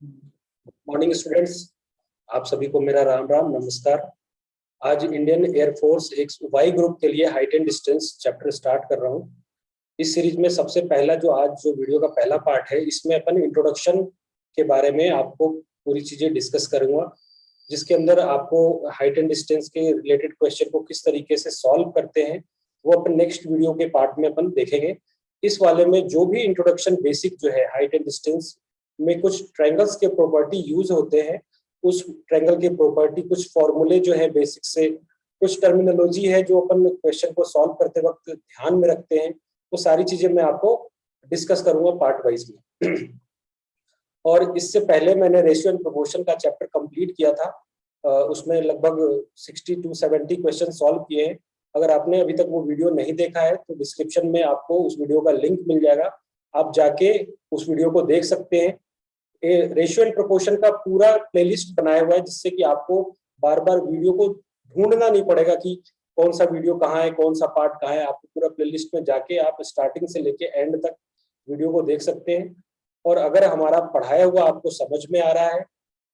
Morning students, आप सभी को मेरा राम राम नमस्कार। आज इंडियन एयरफोर्स एक वाई ग्रुप के लिए height and distance chapter start कर रहा हूँ। इस सीरीज में सबसे पहला जो वीडियो का पहला पार्ट है, इसमें अपन इंट्रोडक्शन के बारे में आपको पूरी चीजें डिस्कस करूंगा, जिसके अंदर आपको हाइट एंड डिस्टेंस के रिलेटेड क्वेश्चन को किस तरीके से सॉल्व करते हैं वो अपन नेक्स्ट वीडियो के पार्ट में अपन देखेंगे। इस वाले में जो भी इंट्रोडक्शन बेसिक जो है हाइट एंड डिस्टेंस में कुछ ट्रायंगल्स के प्रॉपर्टी यूज होते हैं, उस ट्रायंगल के प्रॉपर्टी, कुछ फॉर्मूले जो है बेसिक से, कुछ टर्मिनोलॉजी है जो अपन क्वेश्चन को सॉल्व करते वक्त ध्यान में रखते हैं, वो सारी चीजें मैं आपको डिस्कस करूंगा पार्ट वाइज में। और इससे पहले मैंने रेशियो एंड प्रोपोर्शन का चैप्टर कंप्लीट किया था, उसमें लगभग 60 to 70 क्वेश्चन सॉल्व किए हैं। अगर आपने अभी तक वो वीडियो नहीं देखा है तो डिस्क्रिप्शन में आपको उस वीडियो का लिंक मिल जाएगा, आप जाके उस वीडियो को देख सकते हैं। रेशियो एंड प्रोपोर्शन का पूरा प्लेलिस्ट बनाया हुआ है, जिससे कि आपको बार बार वीडियो को ढूंढना नहीं पड़ेगा कि कौन सा वीडियो कहाँ है, कौन सा पार्ट कहाँ है। आपको पूरा प्लेलिस्ट में जाके आप स्टार्टिंग से लेके एंड तक वीडियो को देख सकते हैं। और अगर हमारा पढ़ाया हुआ आपको समझ में आ रहा है,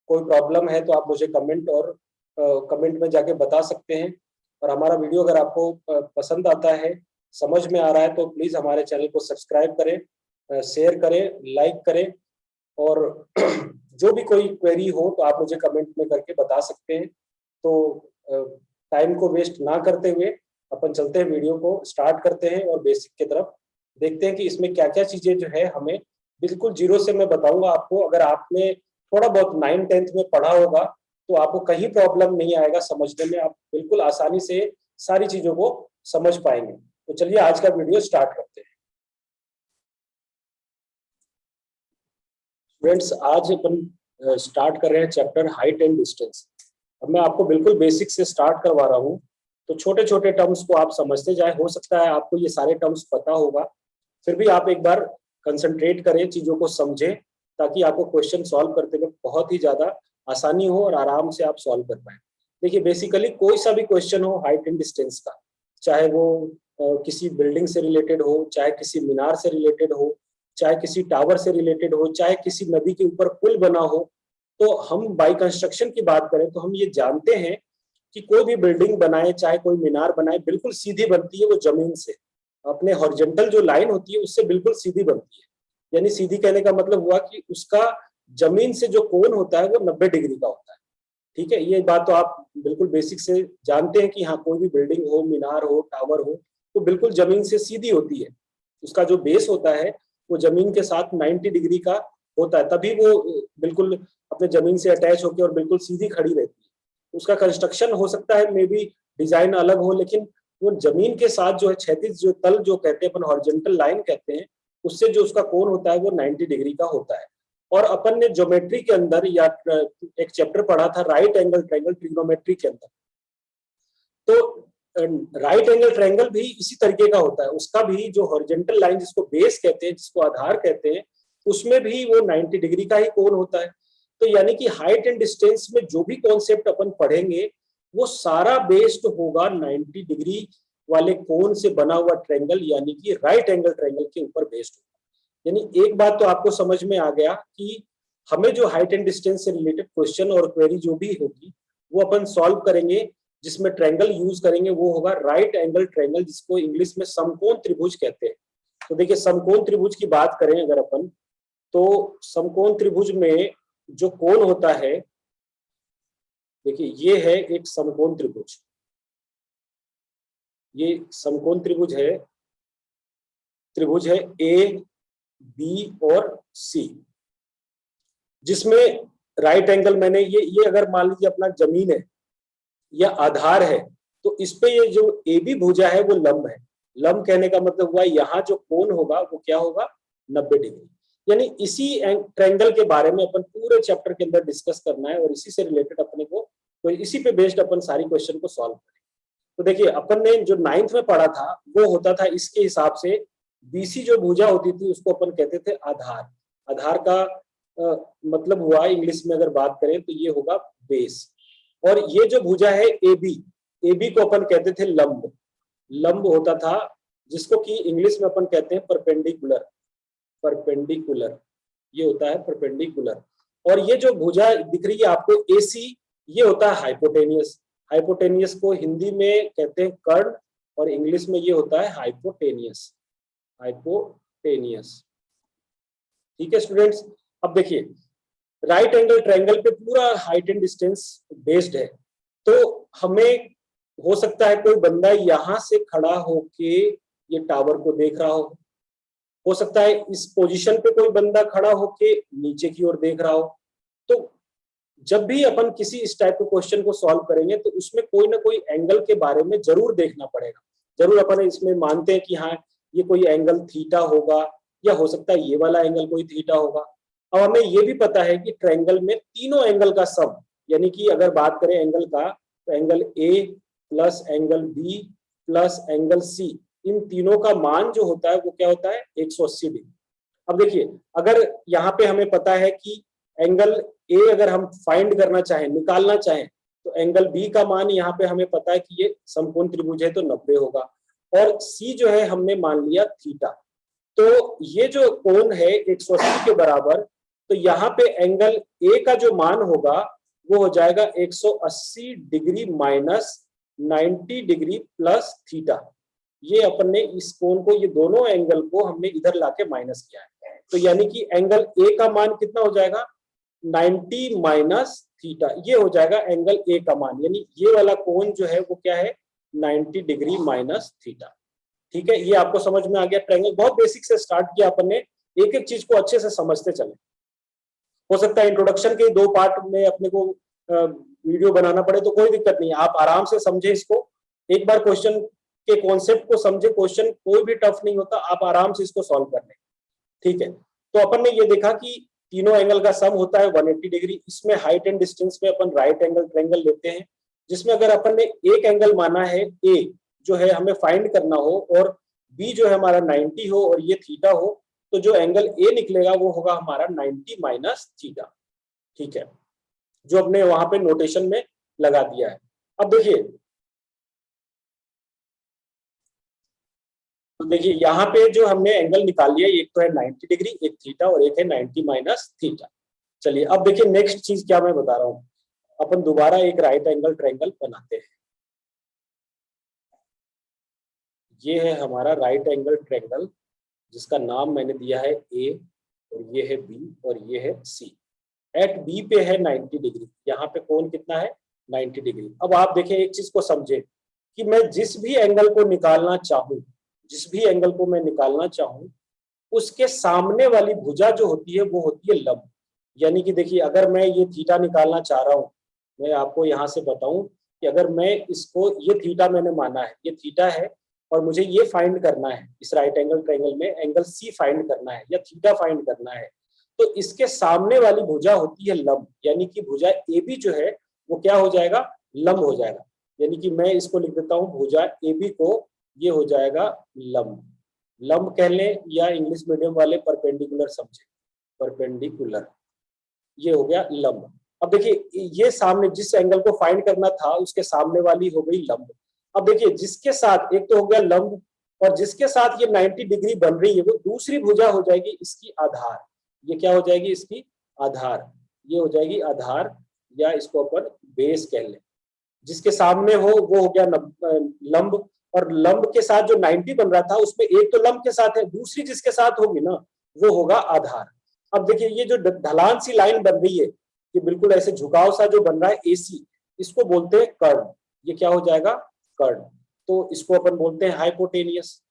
कोई प्रॉब्लम है तो आप मुझे कमेंट में जाके बता सकते हैं। और हमारा वीडियो अगर आपको पसंद आता है, समझ में आ रहा है, तो प्लीज हमारे चैनल को सब्सक्राइब करें, शेयर करें, लाइक करें। और जो भी कोई क्वेरी हो तो आप मुझे कमेंट में करके बता सकते हैं। तो टाइम को वेस्ट ना करते हुए अपन चलते हैं, वीडियो को स्टार्ट करते हैं और बेसिक की तरफ देखते हैं कि इसमें क्या क्या चीजें जो है हमें बिल्कुल जीरो से मैं बताऊंगा आपको। अगर आपने थोड़ा बहुत 9th-10th में पढ़ा होगा तो आपको कहीं प्रॉब्लम नहीं आएगा समझने में, आप बिल्कुल आसानी से सारी चीजों को समझ पाएंगे। तो चलिए आज का वीडियो स्टार्ट करते हैं। फ्रेंड्स, आज अपन स्टार्ट कर रहे हैं चैप्टर हाइट एंड डिस्टेंस। अब मैं आपको बिल्कुल बेसिक से स्टार्ट करवा रहा हूँ, तो छोटे छोटे टर्म्स को आप समझते जाए। हो सकता है आपको ये सारे टर्म्स पता होगा, फिर भी आप एक बार कंसंट्रेट करें, चीजों को समझें, ताकि आपको क्वेश्चन सॉल्व करते वक्त बहुत ही ज्यादा आसानी हो और आराम से आप सॉल्व कर पाए। देखिए, बेसिकली कोई सा भी क्वेश्चन हो हाइट एंड डिस्टेंस का, चाहे वो किसी बिल्डिंग से रिलेटेड हो, चाहे किसी मीनार से रिलेटेड हो, चाहे किसी टावर से रिलेटेड हो, चाहे किसी नदी के ऊपर पुल बना हो, तो हम बाय कंस्ट्रक्शन की बात करें तो हम ये जानते हैं कि कोई भी बिल्डिंग बनाए, चाहे कोई मीनार बनाए, बिल्कुल सीधी बनती है वो जमीन से। अपने हॉरिजॉन्टल जो लाइन होती है उससे बिल्कुल सीधी बनती है। यानी सीधी कहने का मतलब हुआ कि उसका जमीन से जो कोण होता है वो 90 डिग्री का होता है। ठीक है, ये बात तो आप बिल्कुल बेसिक से जानते हैं कि हाँ, कोई भी बिल्डिंग हो, मीनार हो, टावर हो, तो बिल्कुल जमीन से सीधी होती है। उसका जो बेस होता है वो जमीन के साथ 90 डिग्री का होता है, तभी वो बिल्कुल अपने जमीन से अटैच होकर और बिल्कुल सीधी खड़ी रहती है। उसका कंस्ट्रक्शन हो सकता है मे बी डिजाइन अलग हो, लेकिन वो जमीन के साथ जो है क्षैतिज जो तल जो कहते हैं अपन, हॉरिजॉन्टल लाइन कहते हैं, उससे जो उसका कोण होता है वो 90 डिग्री का होता है। और अपन ने ज्योमेट्री के अंदर या एक चैप्टर पढ़ा था राइट एंगल ट्रायंगल ट्रिग्नोमेट्री के अंदर, तो राइट एंगल ट्रायंगल भी इसी तरीके का होता है। उसका भी जो हॉरिजॉन्टल लाइन जिसको बेस कहते हैं, जिसको आधार कहते हैं, उसमें भी वो 90 डिग्री का ही कोण होता है। तो यानी कि हाइट एंड डिस्टेंस में जो भी कॉन्सेप्ट अपन पढ़ेंगे वो सारा बेस्ड होगा 90 डिग्री वाले कोण से बना हुआ ट्रायंगल, यानी कि राइट एंगल ट्रायंगल के ऊपर बेस्ड होगा। यानी एक बात तो आपको समझ में आ गया कि हमें जो हाइट एंड डिस्टेंस से रिलेटेड क्वेश्चन और क्वेरी जो भी होगी वो अपन सॉल्व करेंगे, जिसमें ट्रायंगल यूज करेंगे वो होगा राइट एंगल ट्रायंगल, जिसको इंग्लिश में समकोण त्रिभुज कहते हैं। तो देखिए, समकोण त्रिभुज की बात करें अगर अपन, तो समकोण त्रिभुज में जो कोण होता है, देखिए ये है एक समकोण त्रिभुज, ये समकोण त्रिभुज है ए, बी और सी, जिसमें राइट एंगल मैंने ये अगर मान लीजिए अपना जमीन है या आधार है, तो इस पे ये जो ए बी भुजा है वो लंब है। लंब कहने का मतलब हुआ यहाँ जो कोण होगा वो क्या होगा, 90 डिग्री। यानी इसी ट्रायंगल के बारे में अपन पूरे चैप्टर के अंदर डिस्कस करना है और इसी से रिलेटेड अपने को, तो इसी पे बेस्ड अपन सारी क्वेश्चन को सॉल्व करें। तो देखिए, अपन ने जो 9th में पढ़ा था वो होता था इसके हिसाब से, बीसी जो भुजा होती थी उसको अपन कहते थे आधार। आधार का मतलब हुआ इंग्लिश में अगर बात करें तो ये होगा बेस। और ये जो भुजा है एबी, एबी को अपन कहते थे लंब। लंब होता था जिसको कि इंग्लिश में अपन कहते हैं परपेंडिकुलर। परपेंडिकुलर, ये होता है परपेंडिकुलर। और ये जो भुजा दिख रही है आपको AC, ये होता है हाइपोटेनियस। हाइपोटेनियस को हिंदी में कहते हैं कर्ण और इंग्लिश में ये होता है हाइपोटेनियस। हाइपोटेनियस, ठीक है स्टूडेंट्स। अब देखिए राइट एंगल ट्रायंगल पे पूरा हाइट एंड डिस्टेंस बेस्ड है, तो हमें हो सकता है कोई बंदा यहां से खड़ा होके ये टावर को देख रहा हो सकता है इस पोजीशन पे कोई बंदा खड़ा होके नीचे की ओर देख रहा हो। तो जब भी अपन किसी इस टाइप के क्वेश्चन को सॉल्व करेंगे तो उसमें कोई ना कोई एंगल के बारे में जरूर देखना पड़ेगा। जरूर अपन इसमें मानते हैं कि हाँ ये कोई एंगल थीटा होगा, या हो सकता है ये वाला एंगल कोई थीटा होगा। अब हमें ये भी पता है कि ट्रायंगल में तीनों एंगल का सम, यानी कि अगर बात करें एंगल का, तो angle A plus angle B plus angle C, इन तीनों का मान जो होता है वो क्या होता है 180 डिग्री। अब देखिए अगर यहाँ पे हमें पता है कि एंगल A अगर हम फाइंड करना चाहें, निकालना चाहें, तो एंगल B का मान यहाँ पे हमें पता है कि ये समकोण त्रिभुज है तो 90 होगा, और C जो है हमने मान लिया थीटा। तो ये जो कोण है 180 के बराबर, तो यहाँ पे एंगल A का जो मान होगा वो हो जाएगा 180 degree minus 90 degree plus theta. ये अपन ने इस कोण को, ये दोनों एंगल को हमने इधर लाके माइनस किया है, तो यानी कि एंगल A का मान कितना हो जाएगा 90 माइनस थीटा, ये हो जाएगा एंगल A का मान, यानी ये वाला कोण जो है वो क्या है 90 डिग्री माइनस थीटा। ठीक है, ये आपको समझ में आ गया ट्रायंगल। बहुत बेसिक से स्टार्ट किया अपन ने, एक एक चीज को अच्छे से समझते चले। हो सकता है इंट्रोडक्शन के 2 पार्ट में अपने को वीडियो बनाना पड़े तो कोई दिक्कत नहीं है, आप आराम से समझे इसको। एक बार क्वेश्चन के कॉन्सेप्ट को समझे, क्वेश्चन कोई भी टफ नहीं होता, आप आराम से इसको सॉल्व कर लें। ठीक है, तो अपन ने ये देखा कि तीनों एंगल का सम होता है 180 डिग्री। इसमें हाइट एंड डिस्टेंस में अपन राइट एंगल ट्रायंगल लेते हैं, जिसमें अगर अपन ने एक एंगल माना है A जो है हमें फाइंड करना हो, और B जो है हमारा 90 हो और ये थीटा हो, तो जो एंगल A निकलेगा वो होगा हमारा 90 माइनस थीटा। ठीक है, जो हमने वहां पे नोटेशन में लगा दिया है। अब देखिए, तो देखिए यहाँ पे जो हमने एंगल निकाल लिया, एक तो है 90 डिग्री, एक थीटा, और एक है 90 माइनस थीटा। चलिए अब देखिए नेक्स्ट चीज क्या मैं बता रहा हूँ, अपन दोबारा एक राइट एंगल ट्रायंगल बनाते हैं। ये है हमारा राइट एंगल ट्रायंगल, जिसका नाम मैंने दिया है A, और ये है B, और ये है C। एट B पे है 90 डिग्री, यहाँ पे कोण कितना है 90 डिग्री। अब आप देखें एक चीज को समझे कि मैं जिस भी एंगल को निकालना चाहूं, जिस भी एंगल को मैं निकालना चाहूं, उसके सामने वाली भुजा जो होती है वो होती है लंब। यानी कि देखिए अगर मैं ये थीटा निकालना चाह रहा हूं, मैं आपको यहाँ से बताऊं कि अगर मैं इसको, ये थीटा मैंने माना है, ये थीटा है, और मुझे ये फाइंड करना है इस राइट एंगल ट्रायंगल में, एंगल C फाइंड करना है या थीटा फाइंड करना है, तो इसके सामने वाली भुजा होती है लंब। यानी कि भुजा AB जो है वो क्या हो जाएगा, लंब हो जाएगा। यानी कि मैं इसको लिख देता हूँ भुजा AB को, ये हो जाएगा लंब। लंब कह लें, या इंग्लिश मीडियम वाले परपेंडिकुलर समझे, परपेंडिकुलर, ये हो गया लंब। अब देखिए ये सामने जिस एंगल को फाइंड करना था उसके सामने वाली हो गई लंब। अब देखिए जिसके साथ, एक तो हो गया लंब, और जिसके साथ ये 90 डिग्री बन रही है वो दूसरी भुजा हो जाएगी इसकी आधार। ये क्या हो जाएगी इसकी आधार, ये हो जाएगी आधार, या इसको अपन बेस कह लें। जिसके सामने हो वो हो गया लंब, और लंब के साथ जो 90 बन रहा था उसमें एक तो लंब के साथ है, दूसरी जिसके साथ होगी ना वो होगा आधार। अब देखिए ये जो ढलान सी लाइन बन रही है, ये बिल्कुल ऐसे झुकाव सा जो बन रहा है AC, इसको बोलते हैं कर्ण। ये क्या हो जाएगा कर्ण, तो इसको अपन बोलते हैं हाइपोटेनियस।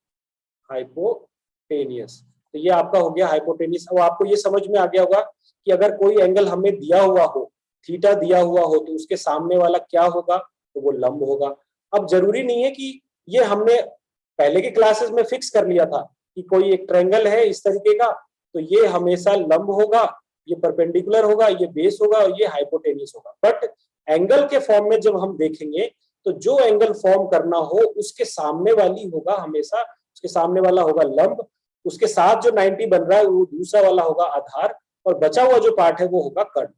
हाइपोटेनियस, तो ये आपका हो गया हाइपोटेनियस। अब आपको ये समझ में आ गया होगा कि अगर कोई एंगल हमें दिया हुआ हो, थीटा दिया हुआ हो, तो उसके सामने वाला क्या होगा, तो वो लंब होगा। अब जरूरी नहीं है कि ये हमने पहले की क्लासेस में फिक्स कर लिया था कि कोई एक ट्रायंगल है इस तरीके का, तो ये हमेशा लंब होगा, ये परपेंडिकुलर होगा, ये बेस होगा, और ये हाइपोटेनियस होगा। बट एंगल के फॉर्म में जब हम देखेंगे तो जो एंगल फॉर्म करना हो उसके सामने वाली होगा हमेशा, उसके सामने वाला होगा लंब, उसके साथ जो 90 बन रहा है वो दूसरा वाला होगा आधार, और बचा हुआ जो पार्ट है वो होगा कर्ण।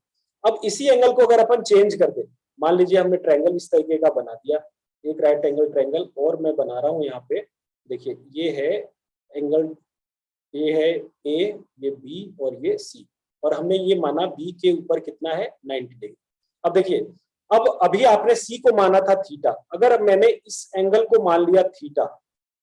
अब इसी एंगल को अगर अपन चेंज कर दे, मान लीजिए हमने ट्रायंगल इस तरीके का बना दिया, एक राइट एंगल ट्रायंगल, और मैं बना रहा हूं यहाँ पे, देखिए ये है एंगल, ये है A, ये B, और ये C। और हमने ये माना बी के ऊपर कितना है 90 डिग्री। अब देखिए, अब अभी आपने सी को माना था थीटा, अगर मैंने इस एंगल को मान लिया थीटा,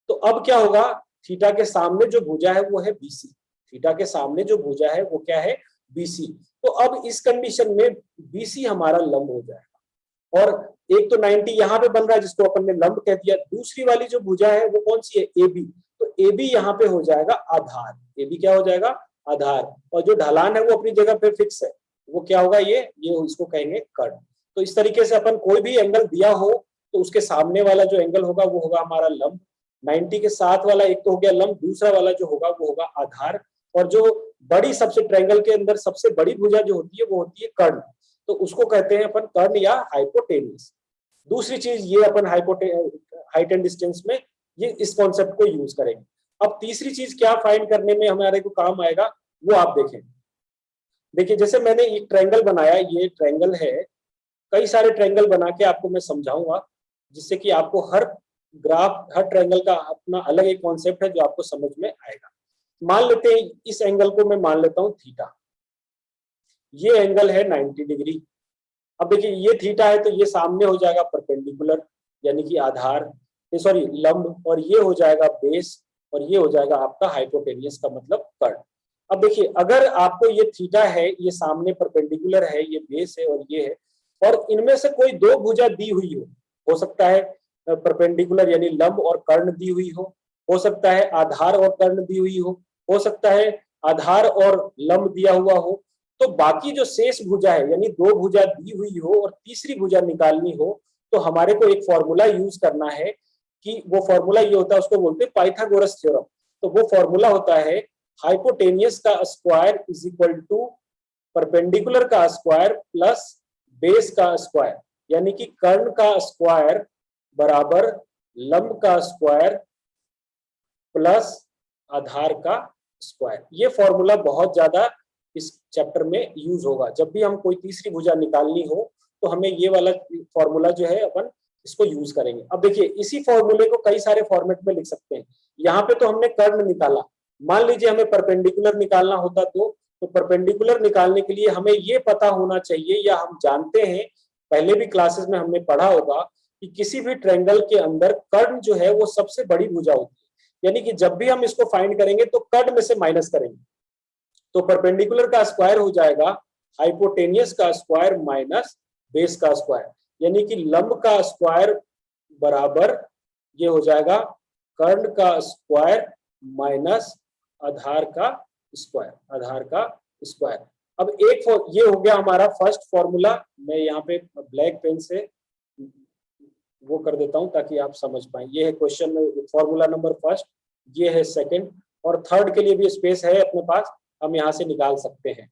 तो अब क्या होगा, थीटा के सामने जो भुजा है वो है बीसी, थीटा के सामने जो भुजा है वो क्या है बीसी। तो अब इस कंडीशन में बीसी हमारा लंब हो जाएगा, और एक तो 90 यहाँ पे बन रहा है जिसको अपन ने लंब कह दिया, दूसरी वाली जो भुजा है वो कौन सी है, ए बी, तो ए बी यहाँ पे हो जाएगा आधार, ए बी क्या हो जाएगा आधार, और जो ढलान है वो अपनी जगह पे फिक्स है, वो क्या होगा ये इसको कहेंगे कर्ण। तो इस तरीके से अपन कोई भी एंगल दिया हो तो उसके सामने वाला जो एंगल होगा वो होगा हमारा लंब, 90 के साथ वाला एक तो हो गया लंब, दूसरा वाला जो होगा वो होगा आधार, और जो बड़ी सबसे ट्रायंगल के अंदर सबसे बड़ी भुजा जो होती है वो होती है कर्ण, तो उसको कहते हैं अपन कर्ण या हाइपोटेन्यूस। दूसरी चीज ये अपन हाइट एंड डिस्टेंस में ये इस कॉन्सेप्ट को यूज करेंगे। अब तीसरी चीज क्या फाइंड करने में हमारे को काम आएगा वो आप देखें। देखिए जैसे मैंने एक ट्रायंगल बनाया, ये ट्रायंगल है, कई सारे ट्रायंगल बना के आपको मैं समझाऊंगा जिससे कि आपको हर ग्राफ, हर ट्रायंगल का अपना अलग एक कॉन्सेप्ट है जो आपको समझ में आएगा। मान लेते हैं इस एंगल को मैं मान लेता हूं थीटा, ये एंगल है 90 डिग्री। अब देखिए ये थीटा है तो ये सामने हो जाएगा परपेंडिकुलर यानी कि आधार, सॉरी लंब, और ये हो जाएगा बेस, और ये हो जाएगा आपका हाइपोटेनियस का मतलब कर्ण। अब देखिए अगर आपको ये थीटा है, ये सामने परपेंडिकुलर है, ये बेस है और ये है, और इनमें से कोई दो भुजा दी हुई हो सकता है परपेंडिकुलर यानी लंब और कर्ण दी हुई हो सकता है आधार और कर्ण दी हुई हो सकता है आधार और लंब दिया हुआ हो, तो बाकी जो शेष भुजा है यानी दो भुजा दी हुई हो और तीसरी भुजा निकालनी हो, तो हमारे को एक फॉर्मूला यूज करना है, कि वो फॉर्मूला ये होता है, उसको बोलते हैं पाइथागोरस थ्योरम। तो वो फॉर्मूला होता है हाइपोटेनियस का square is equal to perpendicular का स्क्वायर प्लस बेस का स्क्वायर, यानी कि कर्ण का स्क्वायर बराबर लंब का स्क्वायर प्लस आधार का स्क्वायर। ये फॉर्मूला बहुत ज्यादा इस चैप्टर में यूज होगा। जब भी हम कोई तीसरी भुजा निकालनी हो तो हमें ये वाला फॉर्मूला जो है अपन इसको यूज करेंगे। अब देखिए इसी फॉर्मूले को कई सारे फॉर्मेट में लिख सकते हैं। यहाँ पे तो हमने कर्ण निकाला, मान लीजिए हमें परपेंडिकुलर निकालना होता तो परपेंडिकुलर निकालने के लिए हमें ये पता होना चाहिए, या हम जानते हैं पहले भी क्लासेस में हमने पढ़ा होगा कि किसी भी ट्रायंगल के अंदर कर्ण जो है वो सबसे बड़ी भुजा होती है, यानी कि जब भी हम इसको फाइंड करेंगे तो कर्ण में से माइनस करेंगे, तो परपेंडिकुलर का स्क्वायर हो जाएगा हाइपोटेनियस का स्क्वायर माइनस बेस का स्क्वायर, यानी कि लंब का स्क्वायर बराबर ये हो जाएगा कर्ण का स्क्वायर माइनस आधार का स्क्वायर, आधार का स्क्वायर। अब एक ये हो गया हमारा फर्स्ट फॉर्मूला, मैं यहाँ पे ब्लैक पेन से वो कर देता हूं ताकि आप समझ पाए। ये है क्वेश्चन फॉर्मूला नंबर फर्स्ट, ये है सेकंड, और थर्ड के लिए भी स्पेस है अपने पास, हम यहाँ से निकाल सकते हैं।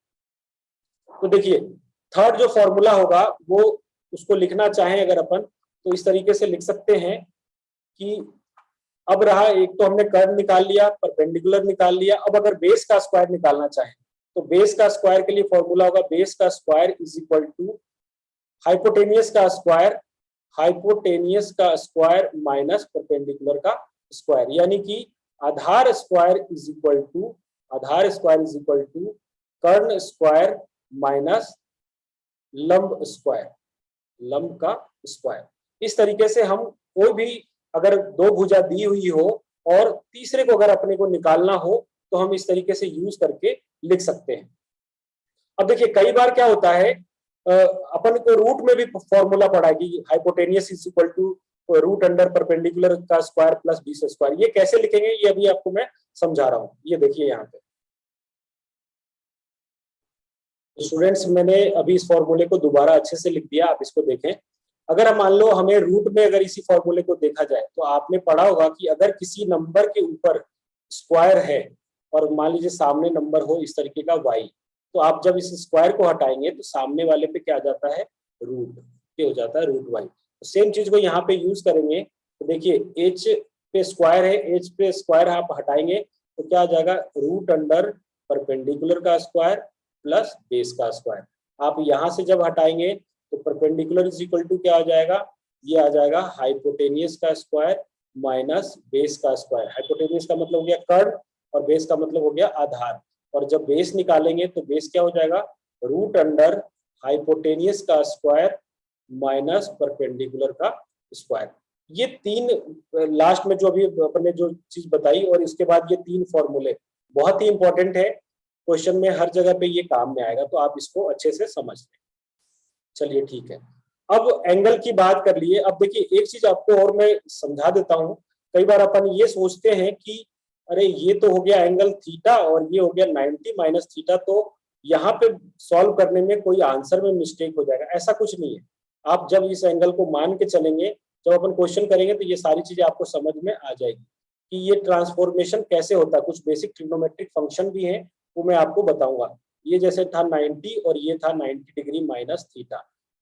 तो देखिए थर्ड जो फॉर्मूला होगा वो उसको लिखना चाहें अगर अपन तो इस तरीके से लिख सकते हैं कि अब रहा, एक तो हमने कर्ण निकाल लिया, परपेंडिकुलर निकाल लिया, अब अगर बेस का स्क्वायर निकालना चाहें तो बेस का स्क्वायर के लिए फॉर्मूला होगा बेस का square is equal to hypotenuse का स्क्वायर, हाइपोटेनियस का स्क्वायर माइनस परपेंडिकुलर का स्क्वायर, यानी कि आधार स्क्वायर इज इक्वल टू, आधार स्क्वायर इज इक्वल टू कर्ण स्क्वायर माइनस लंब स्क्वायर, लंब का स्क्वायर। इस तरीके से हम कोई भी अगर दो भुजा दी हुई हो और तीसरे को अगर अपने को निकालना हो तो हम इस तरीके से यूज करके लिख सकते हैं। अब देखिए कई बार क्या होता है अपन को रूट में भी फॉर्मूला पढ़ा है कि hypotenuse is equal to root under perpendicular का स्क्वायर प्लस बी स्क्वायर। ये कैसे लिखेंगे ये अभी आपको मैं समझा रहा हूं। ये देखिए यहाँ पे स्टूडेंट्स मैंने अभी इस फॉर्मूले को दोबारा अच्छे से लिख दिया, आप इसको देखें। अगर मान लो हमें रूट में अगर इसी फॉर्मूले को देखा जाए तो आपने पढ़ा होगा कि अगर किसी नंबर के ऊपर स्क्वायर है और मान लीजिए सामने नंबर हो इस तरीके का y, तो आप जब इस स्क्वायर को हटाएंगे तो सामने वाले पे क्या आ जाता है रूट, ये हो जाता है रूट y। तो सेम चीज को यहाँ पे यूज करेंगे तो देखिए h पे स्क्वायर है, h पे स्क्वायर आप हटाएंगे तो क्या आ जाएगा रूट अंडर परपेंडिकुलर का स्क्वायर प्लस बेस का स्क्वायर। आप यहाँ से जब हटाएंगे तो परपेंडिकुलर इज इक्वल टू क्या आ जाएगा, ये आ जाएगा हाइपोटेनियस का स्क्वायर माइनस बेस का स्क्वायर। हाइपोटेनियस का मतलब हो गया कर्ण और बेस का मतलब हो गया आधार, और जब बेस निकालेंगे तो बेस क्या हो जाएगा, रूट अंडर हाइपोटेनियस का स्क्वायर माइनस परपेंडिकुलर का स्क्वायर। ये तीन लास्ट में जो अभी अपने जो चीज बताई और इसके बाद ये तीन फॉर्मूले बहुत ही इंपॉर्टेंट है, क्वेश्चन में हर जगह पे ये काम में आएगा, तो आप इसको अच्छे से समझ लें। चलिए ठीक है, अब एंगल की बात कर लिए। अब देखिए एक चीज आपको और मैं समझा देता हूँ। कई बार अपन ये सोचते हैं कि अरे ये तो हो गया एंगल थीटा और ये हो गया 90 माइनस थीटा, तो यहाँ पे सॉल्व करने में कोई आंसर में मिस्टेक हो जाएगा। ऐसा कुछ नहीं है। आप जब इस एंगल को मान के चलेंगे, जब अपन क्वेश्चन करेंगे तो ये सारी चीजें आपको समझ में आ जाएगी कि ये ट्रांसफॉर्मेशन कैसे होता है। कुछ बेसिक ट्रिग्नोमेट्रिक फंक्शन भी है, वो मैं आपको बताऊंगा। ये जैसे था 90 और ये था 90 डिग्री माइनस थीटा।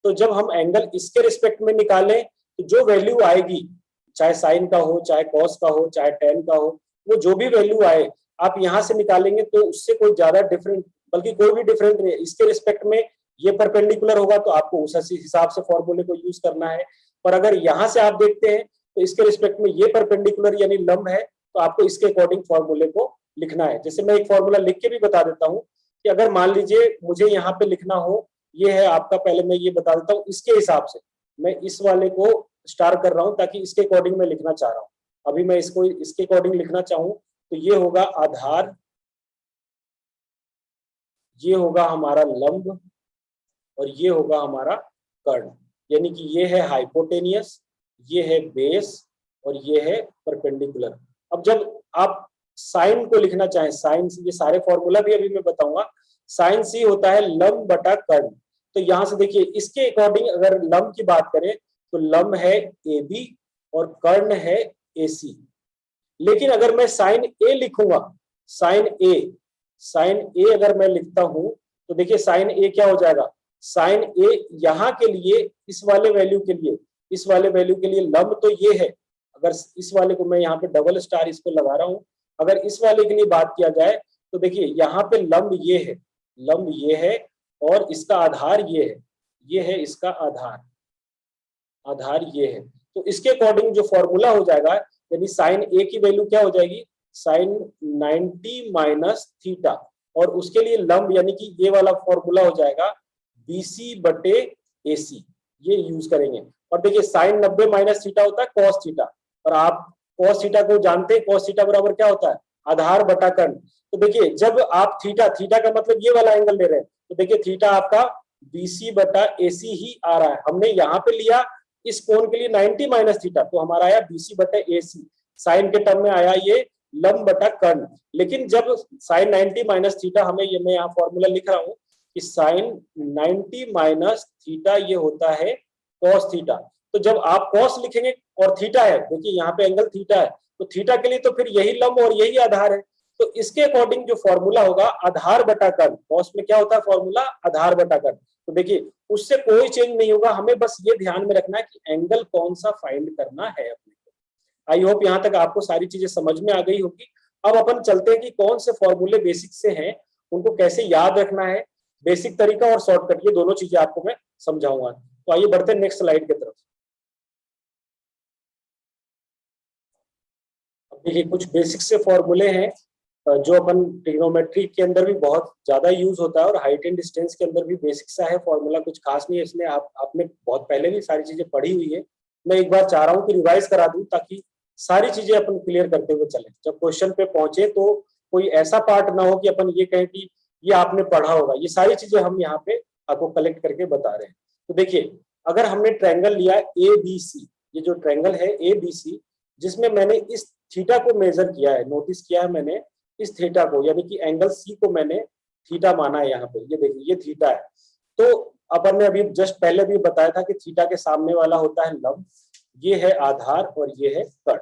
तो जब हम एंगल इसके रिस्पेक्ट में निकालें तो जो वैल्यू आएगी, चाहे साइन का हो, चाहे कॉस का हो, चाहे टेन का हो, वो जो भी वैल्यू आए आप यहाँ से निकालेंगे तो उससे कोई ज्यादा डिफरेंट, बल्कि कोई भी डिफरेंट नहीं है। इसके रिस्पेक्ट में ये परपेंडिकुलर होगा तो आपको उस हिसाब से फॉर्मूले को यूज करना है। पर अगर यहाँ से आप देखते हैं तो इसके रिस्पेक्ट में ये परपेंडिकुलर यानी लंब है, तो आपको इसके अकॉर्डिंग फॉर्मूले को लिखना है। जैसे मैं एक फॉर्मूला लिख के भी बता देता हूँ कि अगर मान लीजिए मुझे यहाँ पे लिखना हो, ये है आपका, पहले मैं ये बता देता हूँ इसके हिसाब से। मैं इस वाले को स्टार कर रहा हूँ ताकि इसके अकॉर्डिंग मैं लिखना चाह रहा हूँ। अभी मैं इसको इसके अकॉर्डिंग लिखना चाहूँ तो ये होगा आधार, ये होगा हमारा लंब और ये होगा हमारा कर्ण। यानी कि ये है हाइपोटेनियस, ये है बेस और ये है परपेंडिकुलर। अब जब आप साइन को लिखना चाहें, साइन, ये सारे फॉर्मूला भी अभी मैं बताऊंगा। साइन सी होता है लंब बटा कर्ण। तो यहां से देखिए इसके अकॉर्डिंग अगर लंब की बात करें तो लंब है ए बी और कर्ण है ए सी। लेकिन अगर मैं साइन ए लिखूंगा, साइन ए अगर मैं लिखता हूं तो देखिए साइन ए क्या हो जाएगा, साइन ए यहाँ के लिए, इस वाले वैल्यू के लिए, इस वाले वैल्यू के लिए लंब तो ये है। अगर इस वाले को मैं यहाँ पे डबल स्टार इसको लगा रहा हूं, अगर इस वाले के लिए बात किया जाए तो देखिए यहाँ पे लंब ये है, लंब ये है और इसका आधार ये है, ये है इसका आधार, आधार ये है। तो इसके अकॉर्डिंग जो फॉर्मूला हो जाएगा, यानी साइन ए की वैल्यू क्या हो जाएगी, साइन 90 माइनस थीटा, और उसके लिए लंब यानी कि ये वाला फॉर्मूला हो जाएगा BC बटे AC, ये यूज करेंगे। और देखिए साइन 90 माइनस थीटा होता है कॉस थीटा, और आप कॉस थीटा को जानते हैं, कॉस थीटा बराबर क्या होता है, आधार बटा कर्ण। तो देखिए जब आप थीटा का मतलब ये वाला एंगल ले रहे हैं, तो देखिए थीटा आपका BC बटा AC ही आ रहा है। हमने यहाँ पे लिया इस कोण के लिए 90 माइनस थीटा, तो हमारा आया BC बटा AC। साइन के टर्म में आया ये लंब बटा कर्ण। लेकिन जब साइन 90 माइनस थीटा, हमें ये मैं यहाँ फॉर्मूला लिख रहा हूँ कि साइन 90 माइनस थीटा ये होता है कॉस थीटा। तो जब आप कॉस लिखेंगे और थीटा है, देखिए यहाँ पे एंगल थीटा है, तो थीटा के लिए तो फिर यही लंब और यही आधार है। तो इसके अकॉर्डिंग जो फॉर्मूला होगा आधार बटा कर्ण, कॉस में क्या होता है फॉर्मूला, आधार बटा कर्ण। तो देखिए उससे कोई चेंज नहीं होगा, हमें बस ये ध्यान में रखना है कि एंगल कौन सा फाइंड करना है अपने को। आई होप यहाँ तक आपको सारी चीजें समझ में आ गई होगी। अब अपन चलते हैं कि कौन से फॉर्मूले बेसिक से हैं, उनको कैसे याद रखना है, बेसिक तरीका और शॉर्टकट, ये दोनों चीजें आपको मैं समझाऊंगा। तो आइए बढ़ते हैं नेक्स्ट स्लाइड की तरफ। अब देखिए कुछ बेसिक से फॉर्मूले हैं जो अपन ट्रिग्नोमेट्री के अंदर भी बहुत ज्यादा यूज होता है और हाइट एंड डिस्टेंस के अंदर भी बेसिक सा है फॉर्मूला, कुछ खास नहीं है, इसलिए आपने बहुत पहले भी सारी चीजें पढ़ी हुई है। मैं एक बार चाह रहा हूँ कि रिवाइज करा दूं ताकि सारी चीजें अपन क्लियर करते हुए चले। जब क्वेश्चन पे पहुंचे तो कोई ऐसा पार्ट ना हो कि अपन ये कहें कि ये आपने पढ़ा होगा। ये सारी चीजें हम यहाँ पे आपको कलेक्ट करके बता रहे हैं। तो देखिए अगर हमने ट्रायंगल लिया ABC, ये जो ट्रायंगल है ABC, जिसमें मैंने इस थीटा को मेजर किया है, नोटिस किया है मैंने इस थीटा को, यानी कि एंगल C को मैंने थीटा माना है यहाँ पे। ये देखिए ये थीटा है। तो अपन ने अभी जस्ट पहले भी बताया था कि थीटा के सामने वाला होता है लंब, ये है आधार और ये है कर्ण।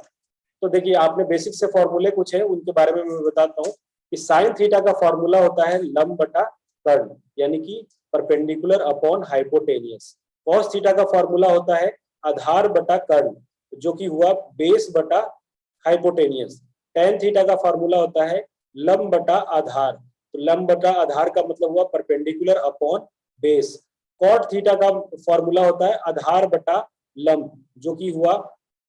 तो देखिए आपने बेसिक से फॉर्मूले कुछ है उनके बारे में मैं बताता हूँ कि साइन थीटा का फॉर्मूला होता है लंब बटा कर्ण, यानी कि perpendicular upon hypotenuse. Cos theta का फॉर्मूला होता है आधार बटा कर्ण, जो कि हुआ बेस बटा हाइपोटेनियस। टेन थीटा का फॉर्मूला होता है लंब बटा आधार, तो लंब बटा आधार का मतलब हुआ perpendicular upon base. Cot theta का फॉर्मूला होता है आधार बटा लंब, जो कि हुआ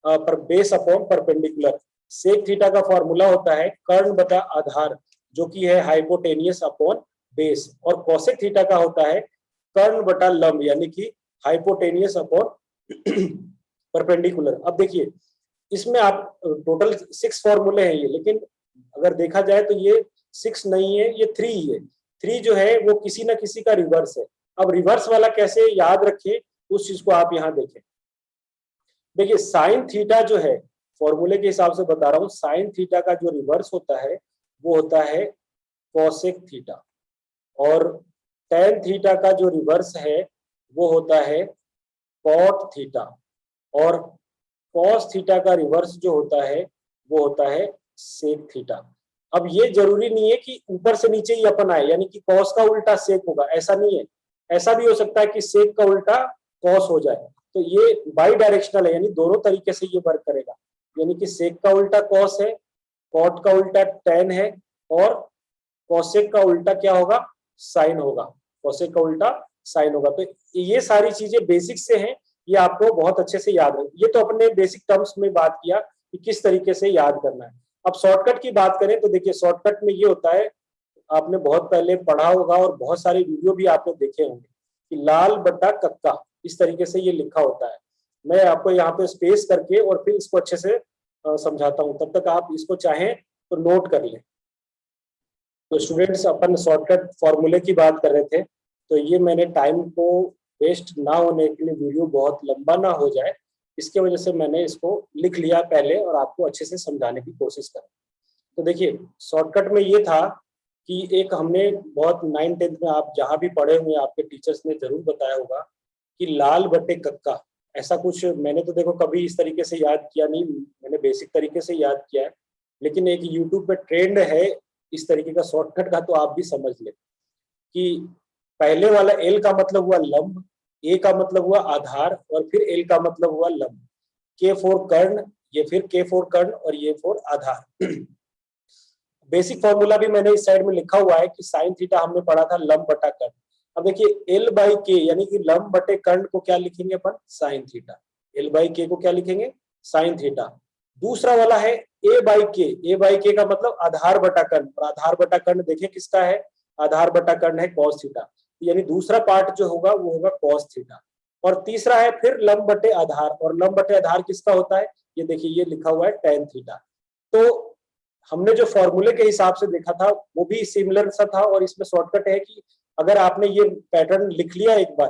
पर base upon perpendicular. Sec theta का फॉर्मूला होता है कर्ण बटा आधार, जो कि है हाइपोटेनियस अपॉन बेस, और कोसेक थीटा का होता है कर्ण बटा लंब, यानी कि हाइपोटेनियस अपॉन परपेंडिकुलर। अब देखिए इसमें आप टोटल 6 फॉर्मूले हैं ये, लेकिन अगर देखा जाए तो ये 6 नहीं है, ये 3 ही है। 3 जो है वो किसी ना किसी का रिवर्स है। अब रिवर्स वाला कैसे याद रखें उस चीज को आप यहाँ देखें। देखिए साइन थीटा जो है, फॉर्मूले के हिसाब से बता रहा हूँ, साइन थीटा का जो रिवर्स होता है वो होता है कोसेक थीटा, और टेन थीटा का जो रिवर्स है वो होता है कॉट थीटा, और कॉस थीटा का रिवर्स जो होता है वो होता है सेक थीटा। अब ये जरूरी नहीं है कि ऊपर से नीचे ही अपन आए, यानी कि कॉस का उल्टा सेक होगा, ऐसा नहीं है। ऐसा भी हो सकता है कि सेक का उल्टा कॉस हो जाए। तो ये बाई डायरेक्शनल है, यानी दोनों तरीके से ये वर्क करेगा। यानी कि सेक का उल्टा कॉस है, कॉट का उल्टा टेन है, और कॉसेक का उल्टा क्या होगा, साइन होगा। कॉसेक का उल्टा साइन होगा। तो ये सारी चीजें बेसिक से हैं, ये आपको बहुत अच्छे से याद है। ये तो अपने बेसिक टर्म्स में बात किया कि किस तरीके से याद करना है। अब शॉर्टकट की बात करें तो देखिए शॉर्टकट में ये होता है, आपने बहुत पहले पढ़ा होगा और बहुत सारे वीडियो भी आपने देखे होंगे कि लाल बटा कक्का, इस तरीके से ये लिखा होता है। मैं आपको यहाँ पे स्पेस करके और फिर इसको अच्छे से समझाता हूँ, तब तक आप इसको चाहें तो नोट कर लें। तो स्टूडेंट्स अपन शॉर्टकट फॉर्मूले की बात कर रहे थे, तो ये मैंने टाइम को वेस्ट ना होने के लिए, वीडियो बहुत लंबा ना हो जाए, इसके वजह से मैंने इसको लिख लिया पहले और आपको अच्छे से समझाने की कोशिश करें। तो देखिए शॉर्टकट में ये था कि एक हमने बहुत 9th-10th में आप जहाँ भी पढ़े हुए आपके टीचर्स ने जरूर बताया होगा कि लाल बटे कक्का, ऐसा कुछ मैंने तो देखो कभी इस तरीके से याद किया नहीं, मैंने बेसिक तरीके से याद किया है, लेकिन एक यूट्यूब पे ट्रेंड है इस तरीके का शॉर्टकट का, तो आप भी समझ ले कि पहले वाला एल का मतलब हुआ लंब, ए का मतलब हुआ आधार, और फिर एल का मतलब हुआ लंब, के फोर कर्ण, ये फिर के फोर कर्ण, और ये फोर आधार। बेसिक फॉर्मूला भी मैंने इस साइड में लिखा हुआ है कि साइन थीटा हमने पढ़ा था लंब बटा कर्ण। अब देखिए एल बाई के यानी कि लंब बटे कर्ण को क्या लिखेंगे अपन, साइन थीटा। एल बाई के को क्या लिखेंगे, साइन थीटा। दूसरा वाला है ए बाई के, ए बाई के का मतलब आधार बटा कर्ण, और आधार बटा कर्ण देखिए किसका है, आधार बटा कर्ण है कॉस थीटा, यानी दूसरा पार्ट जो होगा वो होगा कॉस थीटा। और तीसरा है फिर लंब बटे आधार, और लंब बटे आधार किसका होता है, ये देखिए ये लिखा हुआ है टेन थीटा। तो हमने जो फॉर्मूले के हिसाब से देखा था वो भी सिमिलर सा था, और इसमें शॉर्टकट है कि अगर आपने ये पैटर्न लिख लिया एक बार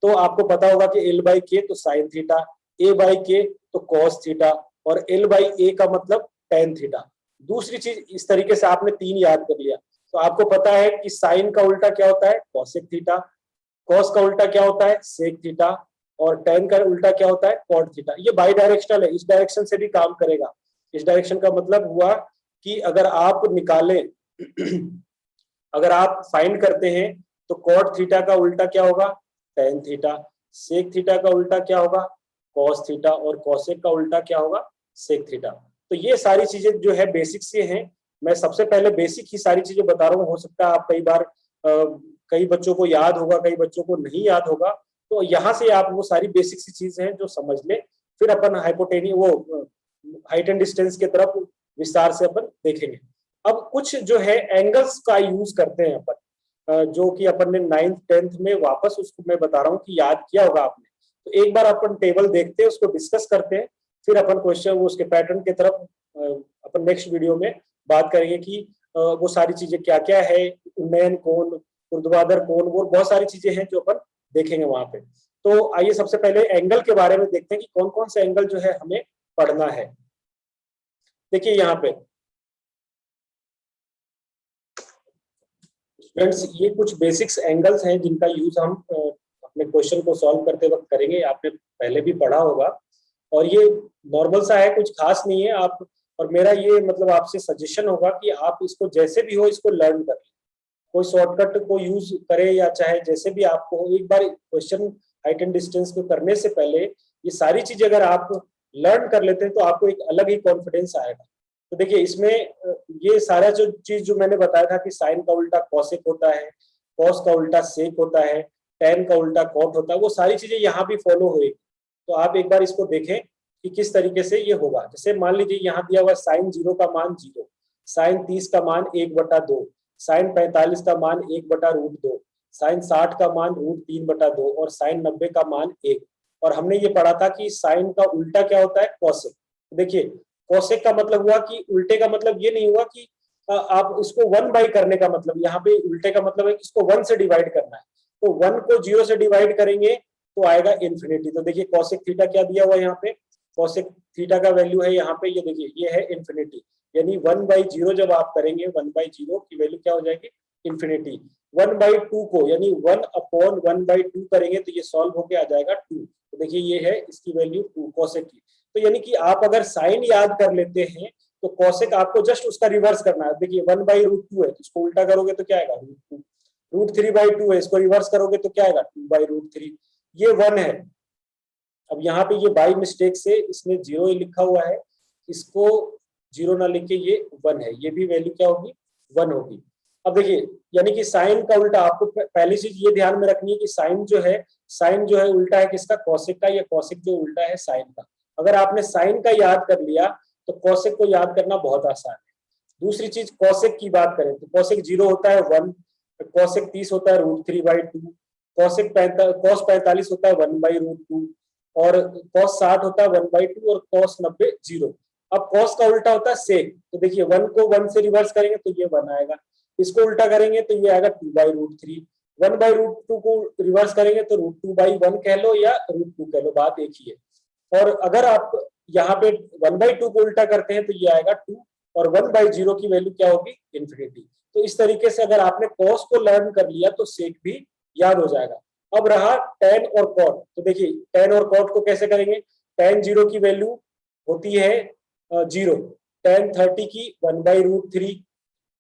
तो आपको पता होगा कि एल बाई के तो साइन थीटा, ए बाई के तो कॉस थीटा, और एल बाई ए का मतलब टेन थीटा। दूसरी चीज इस तरीके से आपने 3 याद कर लिया तो आपको पता है कि साइन का उल्टा क्या होता है, कॉसेक थीटा, कॉस का उल्टा क्या होता है, सेक थीटा, और टेन का उल्टा क्या होता है, कॉट थीटा। ये बाई डायरेक्शनल है, इस डायरेक्शन से भी काम करेगा। इस डायरेक्शन का मतलब हुआ कि अगर आप निकालें अगर आप फाइंड करते हैं तो कॉट थीटा का उल्टा क्या होगा, टेन थीटा, सेक थीटा का उल्टा क्या होगा, कॉस थीटा, और कॉसेक का उल्टा क्या होगा, सेक थीटा। तो ये सारी चीजें जो है बेसिक से हैं। मैं सबसे पहले बेसिक ही सारी चीजें बता रहा हूँ, हो सकता है आप कई बार कई बच्चों को याद होगा, कई बच्चों को नहीं याद होगा, तो यहाँ से आप वो सारी बेसिक सी चीजें हैं जो समझ ले, फिर अपन हाइपोटेनी वो हाइट एंड डिस्टेंस की तरफ विस्तार से अपन देखेंगे। अब कुछ जो है एंगल्स का यूज करते हैं अपन, जो कि अपन ने 9th-10th में, वापस उसको मैं बता रहा हूँ कि याद किया होगा आपने। तो एक बार अपन टेबल देखते हैं, उसको डिस्कस करते हैं, फिर अपन क्वेश्चन वो उसके पैटर्न की तरफ अपन नेक्स्ट वीडियो में बात करेंगे कि वो सारी चीजें क्या क्या है, उन्नयन कोण, ऊर्ध्वाधर कोण, वो बहुत सारी चीजें हैं जो अपन देखेंगे वहां पे। तो आइए सबसे पहले एंगल के बारे में देखते हैं कि कौन कौन से एंगल जो है हमें पढ़ना है। देखिए यहाँ पे फ्रेंड्स ये कुछ बेसिक्स एंगल्स हैं जिनका यूज हम अपने क्वेश्चन को सॉल्व करते वक्त करेंगे, आपने पहले भी पढ़ा होगा, और ये नॉर्मल सा है, कुछ खास नहीं है। आप और मेरा ये मतलब आपसे सजेशन होगा कि आप इसको जैसे भी हो इसको लर्न करें, कोई शॉर्टकट को यूज करें या चाहे जैसे भी आपको, एक बार क्वेश्चन हाइट एंड डिस्टेंस को करने से पहले ये सारी चीजें अगर आप लर्न कर लेते हैं तो आपको एक अलग ही कॉन्फिडेंस आएगा। तो देखिए इसमें ये सारा जो चीज जो मैंने बताया था कि साइन का उल्टा कॉसेक होता है, कॉस का उल्टा सेक होता है, टेन का उल्टा कॉट होता है, वो सारी चीजें यहाँ भी फॉलो होगी। तो आप एक बार इसको देखें कि किस तरीके से ये होगा। जैसे मान लीजिए यहाँ दिया हुआ साइन 0 का मान 0, साइन 30 का मान 1/2, साइन 45 का मान 1/√2, साइन 60 का मान √3/2 और साइन 90 का मान 1। और हमने ये पढ़ा था कि साइन का उल्टा क्या होता है, कोसेक। देखिए कोसेक का मतलब हुआ कि उल्टे का मतलब ये नहीं हुआ कि आप इसको 1 करने का मतलब, यहाँ पे उल्टे का मतलब है कि इसको 1 से डिवाइड करना है। तो 1 को 0 से डिवाइड करेंगे तो आएगा इन्फिनिटी। तो देखिए कोसेक थीटा क्या दिया हुआ है यहाँ पे, कोसेक थीटा का वैल्यू है यहाँ पे, ये देखिए ये है इन्फिनिटी। यानी 1/0 जब आप करेंगे, 1/0 की वैल्यू क्या हो जाएगी, इन्फिनिटी। 1/2 को यानी 1/1/2 करेंगे तो ये सॉल्व होके आ जाएगा 2। तो देखिए ये है इसकी वैल्यू 2 कोसेक की। तो यानी कि आप अगर साइन याद कर लेते हैं तो कोसेक आपको जस्ट उसका रिवर्स करना है। देखिए 1/√2 है तो इसको उल्टा करोगे तो क्या आएगा, √2। √3/2 है, इसको रिवर्स करोगे तो क्या आएगा, 2/√3। ये 1 है। अब यहाँ पे ये बाई मिस्टेक से इसमें 0 लिखा हुआ है, इसको 0 ना लिख के ये 1 है, ये भी वैल्यू क्या होगी, 1 होगी। अब देखिए यानी कि साइन का उल्टा, आपको पहली चीज ये ध्यान में रखनी है कि साइन जो है उल्टा है किसका, कोसेक का, या कोसेक जो उल्टा है साइन का। अगर आपने साइन का याद कर लिया तो कोसेक को याद करना बहुत आसान है। दूसरी चीज कोसेक की बात करें तो कोसेक 0 होता है 1, कोसेक 30 होता है √3/2, cos 45 होता है 1/√2 और cos 60 होता है 1/2 और cos 90 0। अब cos का उल्टा होता है sec। तो देखिए 1 को 1 से रिवर्स करेंगे तो ये 1 आएगा, इसको उल्टा करेंगे तो ये आएगा 2/√3। 1/√2 को रिवर्स करेंगे तो √2/1 कह लो या √2 कह लो, बात एक ही है। और अगर आप यहाँ पे 1/2 को उल्टा करते हैं तो ये आएगा 2 और 1/0 की वैल्यू क्या होगी, इन्फिनिटी। तो इस तरीके से अगर आपने cos को लर्न कर लिया तो sec भी याद हो जाएगा। अब रहा tan और cot। तो देखिए tan और cot को कैसे करेंगे, tan 0 की वैल्यू होती है 0, tan 30 की 1/√3,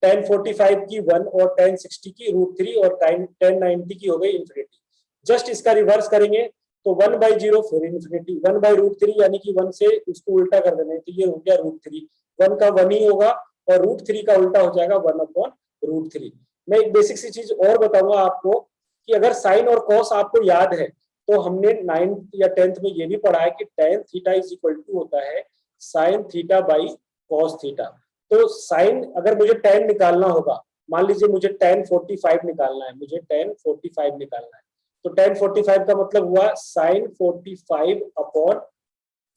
tan 45 की 1 और tan 60 की √3 और tan 90 की हो गई इन्फिनिटी। जस्ट इसका रिवर्स करेंगे तो 1/0 फिर इन्फिनिटी, 1/√3 यानी कि 1 से उसको उल्टा कर देना है तो ये हो गया √3। 1 का 1 ही होगा और √3 का उल्टा हो जाएगा 1/√3। मैं एक बेसिक सी चीज और बताऊंगा आपको कि अगर साइन और कॉस आपको याद है तो हमने 9th या 10th में ये भी पढ़ा है कि tan theta is equal to होता है sine theta by cos theta. तो साइन अगर मुझे tan निकालना होगा, मान लीजिए मुझे tan 45 निकालना है, मुझे tan 45 निकालना है, तो tan 45 का मतलब हुआ साइन 45 अपॉन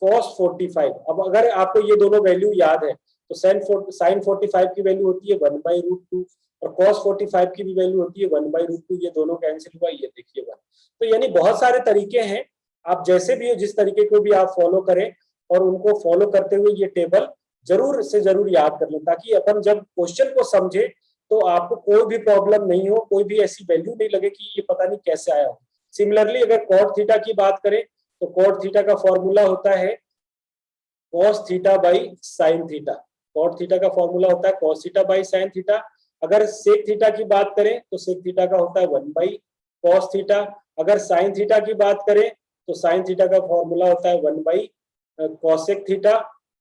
cos 45। अब अगर आपको ये दोनों वैल्यू याद है तो साइन 45 की वैल्यू होती है 1/√2 और cos 45 की भी वैल्यू होती है 1/√2। ये दोनों कैंसिल हुआ, ये देखिए 1। तो यानी बहुत सारे तरीके हैं, आप जैसे भी हो, जिस तरीके को भी आप फॉलो करें और उनको फॉलो करते हुए ये टेबल जरूर से जरूर याद कर लें, ताकि अपन जब क्वेश्चन को समझे तो आपको कोई भी प्रॉब्लम नहीं हो, कोई भी ऐसी वैल्यू नहीं लगे कि ये पता नहीं कैसे आया हो। सिमिलरली अगर cot थीटा की बात करें तो cot थीटा का फॉर्मूला होता है cos theta by sine theta. cot theta का फॉर्मूला होता है cos theta by sine theta. अगर sec थीटा की बात करें तो sec थीटा का होता है 1/cos थीटा। अगर साइन थीटा की बात करें तो साइन थीटा का फॉर्मूला होता है 1/cosec थीटा।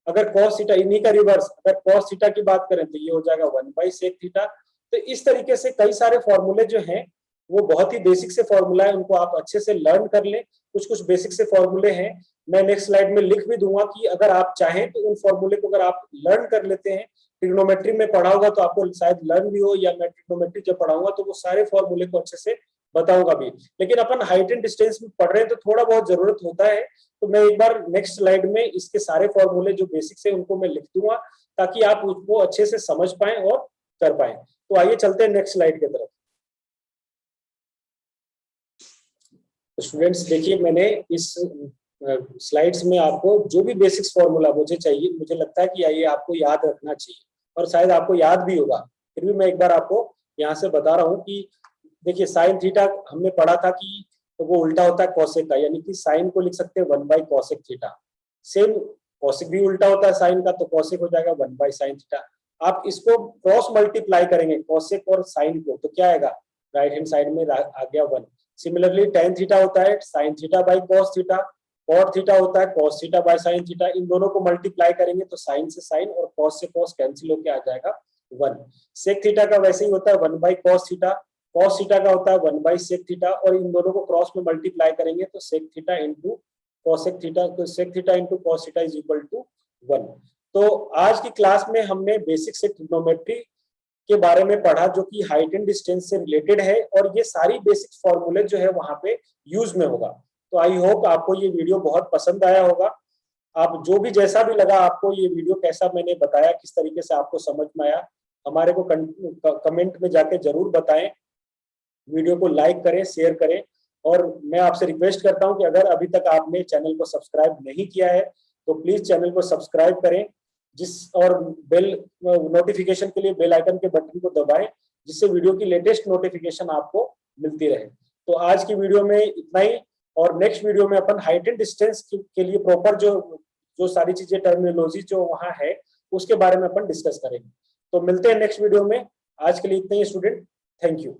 अगर cos थीटा इन्हीं का रिवर्स, अगर cos थीटा की बात करें तो ये हो जाएगा 1/sec थीटा। तो इस तरीके से कई सारे फॉर्मूले जो हैं वो बहुत ही बेसिक से फॉर्मूला है, उनको आप अच्छे से लर्न कर लें। कुछ कुछ बेसिक से फॉर्मूले हैं, मैं नेक्स्ट स्लाइड में लिख भी दूंगा कि अगर आप चाहें तो उन फॉर्मूले को अगर आप लर्न कर लेते हैं, ट्रिग्नोमेट्री में पढ़ा होगा तो आपको शायद लर्न भी हो, या मैं ट्रिग्नोमेट्री जब पढ़ाऊंगा तो वो सारे फॉर्मूले को अच्छे से बताऊंगा भी। लेकिन अपन हाइट एंड डिस्टेंस में पढ़ रहे हैं तो थोड़ा बहुत जरूरत होता है, तो मैं एक बार नेक्स्ट स्लाइड में इसके सारे फॉर्मूले जो बेसिक्स है उनको मैं लिख दूंगा ताकि आप उसको अच्छे से समझ पाए और कर पाए। तो आइए चलते हैं नेक्स्ट स्लाइड की तरफ। स्टूडेंट्स देखिए, मैंने इस स्लाइड्स में आपको जो भी बेसिक्स फॉर्मूला मुझे चाहिए, मुझे लगता है कि ये आपको याद रखना चाहिए और शायद आपको याद भी होगा, फिर भी मैं एक बार आपको यहाँ से बता रहा हूँ कि देखिए साइन थीटा हमने पढ़ा था कि तो वो उल्टा होता है कोसेक का, यानी कि साइन को लिख सकते हैं 1/cosec थीटा। सेम कोसेक भी उल्टा होता है साइन का, तो कोसेक हो जाएगा 1/sin थीटा। आप इसको क्रॉस मल्टीप्लाई करेंगे कोसेक और साइन को तो क्या आएगा, राइट हैंड साइड में आ गया 1। सिमिलरली tan थीटा होता है sin theta by cos theta, cot theta होता है cos theta by sin theta. इन दोनों को मल्टीप्लाई करेंगे तो sin से sin और cos से cos कैंसिल होके आ जाएगा 1। sec थीटा का वैसे ही होता है 1/cos थीटा, cos थीटा का होता है 1/sec थीटा, और इन दोनों को क्रॉस में मल्टीप्लाई करेंगे तो sec theta into cosec theta, तो sec theta into cos theta is equal to 1। तो आज की क्लास में हमने बेसिक से ट्रिग्नोमेट्री के बारे में पढ़ा, जो कि हाइट एंड डिस्टेंस से रिलेटेड है, और ये सारी बेसिक फॉर्मूले जो है वहां पे यूज में होगा। तो आई होप आपको ये वीडियो बहुत पसंद आया होगा। आप जो भी जैसा भी लगा आपको ये वीडियो, कैसा मैंने बताया, किस तरीके से आपको समझ में आया, हमारे को कमेंट में जाके जरूर बताएं। वीडियो को लाइक करें, शेयर करें, और मैं आपसे रिक्वेस्ट करता हूं कि अगर अभी तक आपने चैनल को सब्सक्राइब नहीं किया है तो प्लीज चैनल को सब्सक्राइब करें, और बेल नोटिफिकेशन के लिए बेल आइकन के बटन को दबाएं, जिससे वीडियो की लेटेस्ट नोटिफिकेशन आपको मिलती रहे। तो आज की वीडियो में इतना ही, और नेक्स्ट वीडियो में अपन हाइट एंड डिस्टेंस के लिए प्रॉपर जो जो सारी चीजें, टर्मिनोलॉजी जो वहां है, उसके बारे में अपन डिस्कस करेंगे। तो मिलते हैं नेक्स्ट वीडियो में। आज के लिए इतना ही स्टूडेंट, थैंक यू।